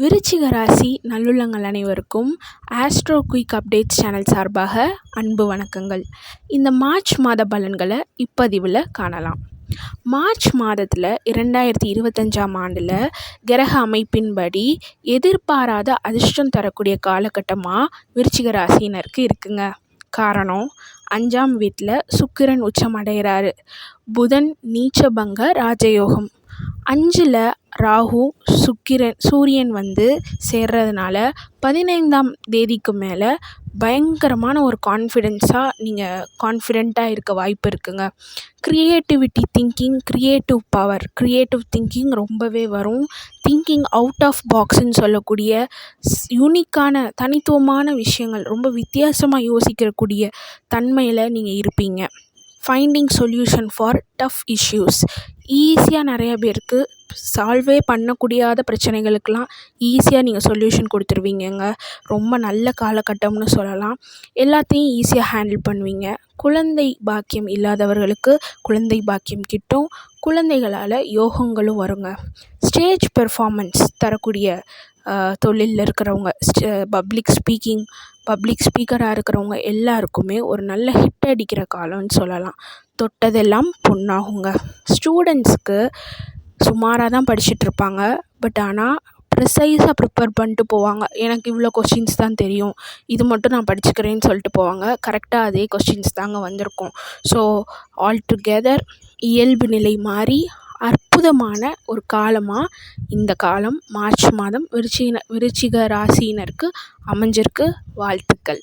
விருச்சிக ராசி நல்லுள்ளங்கள் அனைவருக்கும் ஆஸ்ட்ரோ குயிக் அப்டேட்ஸ் சேனல் சார்பாக அன்பு வணக்கங்கள். இந்த மார்ச் மாத பலன்களை இப்பதிவில் காணலாம். மார்ச் மாதத்தில் 2025ஆம் ஆண்டில் கிரக அமைப்பின்படி எதிர்பாராத அதிர்ஷ்டம் தரக்கூடிய காலகட்டமாக விருச்சிக ராசியினருக்கு இருக்குங்க. காரணம், 5ஆம் வீட்டில் சுக்கிரன் உச்சம் அடைகிறாரு. புதன் நீச்சபங்க ராஜயோகம். 5ல் ராகு சூரியன் சேர்றதுனால 15ஆம் தேதிக்கு மேலே பயங்கரமான ஒரு கான்ஃபிடெண்ட்டாக இருக்க வாய்ப்பு இருக்குங்க. க்ரியேட்டிவ் திங்கிங் ரொம்பவே வரும். திங்கிங் அவுட் ஆஃப் பாக்ஸ்ன்னு சொல்லக்கூடிய யூனிக்கான தனித்துவமான விஷயங்கள், ரொம்ப வித்தியாசமாக யோசிக்கக்கூடிய தன்மையில் நீங்கள் இருப்பீங்க. Finding solution for tough issues. ஈஸியாக நிறைய பேருக்கு சால்வே பண்ணக்கூடியாத பிரச்சனைகளுக்கெல்லாம் ஈஸியாக நீங்கள் சொல்யூஷன் கொடுத்துருவீங்கங்க. ரொம்ப நல்ல காலகட்டம்னு சொல்லலாம். எல்லாத்தையும் ஈஸியாக ஹேண்டில் பண்ணுவீங்க. குழந்தை பாக்கியம் இல்லாதவர்களுக்கு குழந்தை பாக்கியம் கிட்டும். குழந்தைகளால் யோகங்களும் வருங்க. ஸ்டேஜ் பெர்ஃபார்மன்ஸ் தரக்கூடிய தொழிலில் இருக்கிறவங்க, பப்ளிக் ஸ்பீக்கராக இருக்கிறவங்க எல்லாருக்குமே ஒரு நல்ல ஹிட் அடிக்கிற காலம்னு சொல்லலாம். தொட்டதெல்லாம் பொன்னாகுங்க. ஸ்டூடெண்ட்ஸ்க்கு சுமாராக தான் படிச்சுட்ருப்பாங்க. ஆனால் ப்ரிசைஸாக ப்ரிப்பேர் பண்ணிட்டு போவாங்க. எனக்கு இவ்வளோ கொஷின்ஸ் தான் தெரியும், இது மட்டும் நான் படிச்சுக்கிறேன்னு சொல்லிட்டு போவாங்க. கரெக்டாக அதே கொஷின்ஸ் தாங்க வந்திருக்கும். ஸோ ஆல்டுகெதர் இயல்பு நிலை மாறி அற்புதமான ஒரு காலமாக இந்த காலம் மார்ச் மாதம் விருச்சிக ராசியினருக்கு அமைஞ்சிருக்கு. வாழ்த்துக்கள்.